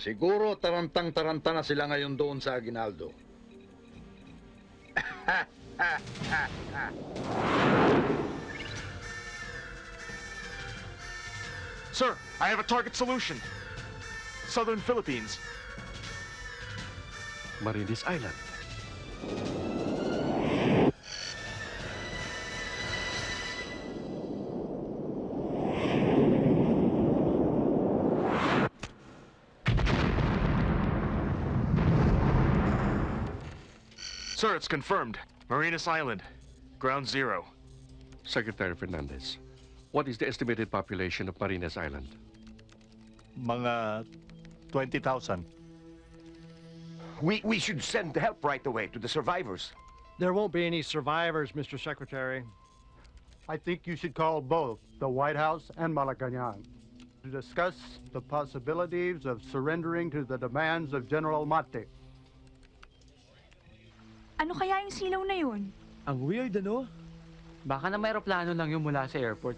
Siguro tarantang-taranta na sila ngayon doon sa Aguinaldo. Sir, I have a target solution. Southern Philippines. Marinas Island. Sir, it's confirmed. Marinas Island. Ground zero. Secretary Fernandez, what is the estimated population of Marinas Island? Mga 20,000. We should send help right away to the survivors. There won't be any survivors, Mr. Secretary. I think you should call both the White House and Malacanang to discuss the possibilities of surrendering to the demands of General Mate. Ano kaya yung silaw na yun? Ang weird, ano? Baka na may aeroplano lang yung mula sa airport.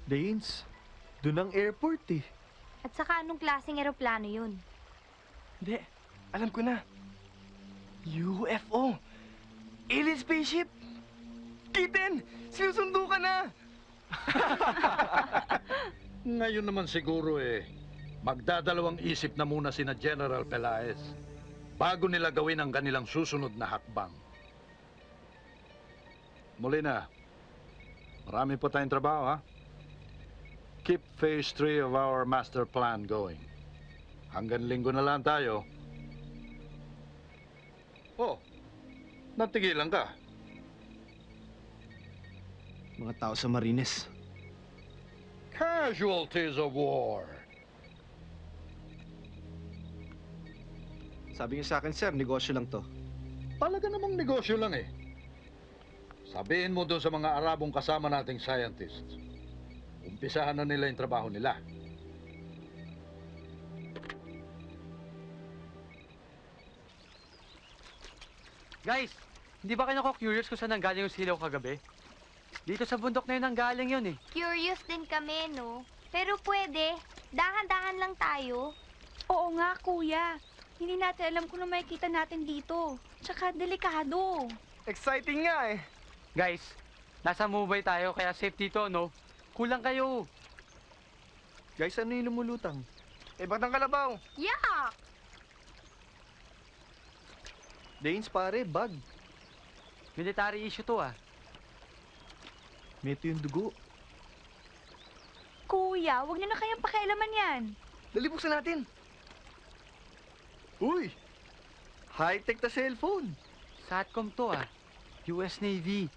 Danes, dun ang airport eh. At saka anong klaseng eroplano yun? Hindi, alam ko na. UFO! Alien spaceship! Kitten! Sinusundo ka na! Ngayon naman siguro magdadalawang isip na muna sina General Pelaez bago nila gawin ang kanilang susunod na hakbang. Molina, marami pa tayong trabaho, ha? Keep phase 3 of our master plan going. Hanggang linggo na lang tayo. Oh, natigilan ka. Mga tao sa Marines. Casualties of war. Sabi niyo sa akin, sir, negosyo lang to. Talaga namang negosyo lang eh. Sabihin mo doon sa mga Arabong kasama nating scientists. Umpisahan na nila yung trabaho nila. Guys, hindi ba kayo nako-curious kung saan nanggaling yung silaw kagabi? Dito sa bundok na yun nanggaling yun eh. Curious din kami, no? Pero pwede, dahan-dahan lang tayo. Oo nga, kuya. Hindi natin alam kung ano makikita natin dito. Tsaka delikado. Exciting nga eh. Guys, nasa Mumbai tayo kaya safe dito, no? Kulang kayo. Guys, ano yung lumulutang? Batang kalabaw. Yak! Danes, pare, bag. Military issue to ah. Meto yung dugo. Kuya, huwag niyo na kayang pakialaman yan. Dali, buksan natin. Uy! High-tech na cellphone. Satcom to ah. US Navy.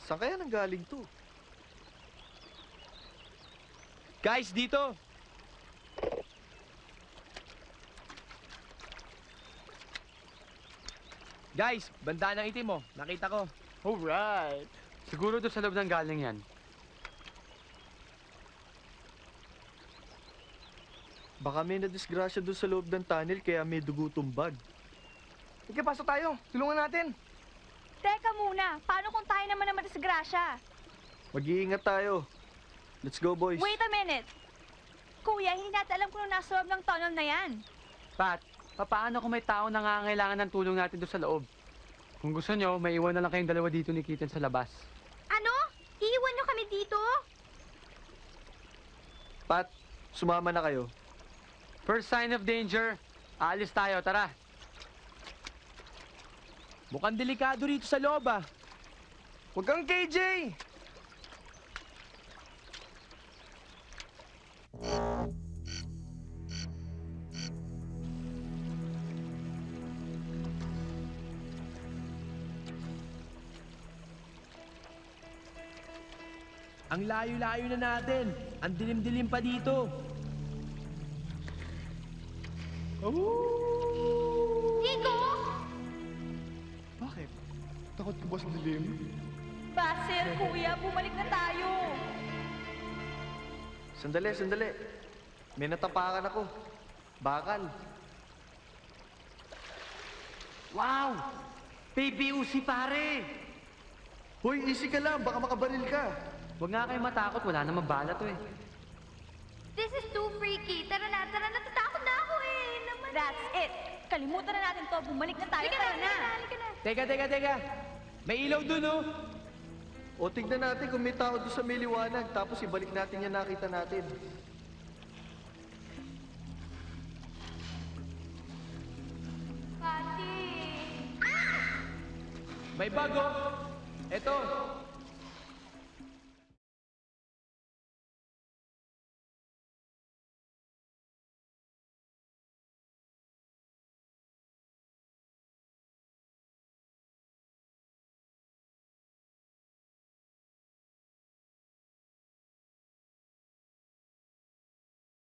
Saan kaya nanggaling to? Guys, dito! Guys, banda ng itim mo. Nakita ko. Alright. Siguro doon sa loob ng galing yan. Baka may nadisgrasya doon sa loob ng tunnel kaya may dugo tumbag. Sige, pasok tayo. Tulungan natin. Teka muna, paano kung tayo naman ang madisgrasya? Mag-iingat tayo. Let's go, boys. Wait a minute. Kuya, hindi natin alam kung nasa loob ng tunnel na yan. Pat, paano kung may tao nangangailangan ng tulong natin doon sa loob? Kung gusto nyo, may iwan na lang kayong dalawa dito ni Kitten sa labas. Ano? Iiwan nyo kami dito? Pat, sumama na kayo. First sign of danger, alis tayo, tara. Mukhang delikado rito sa loob ah. Huwag kang KJ! Ang layo-layo na natin. Ang dilim-dilim pa dito. Nico! Bakit? Takot ka ba sa dilim? Basil, kuya, bumalik na tayo. Sandali, sandali. May natapakan ako. Bakal. Wow! Baby Uzi, pare! Hoy, easy ka lang. Baka makabaril ka. Huwag nga kayo matakot. Wala namang bala to eh. This is too freaky. Tara na, natatakot na ako. That's it. Kalimutan na natin to. Bumalik na tayo. Tara na. Teka. May ilaw dun, oh. O tignan natin kung may tao doon sa may liwanag, tapos ibalik natin yan nakita natin. Pati. May bago. Eto,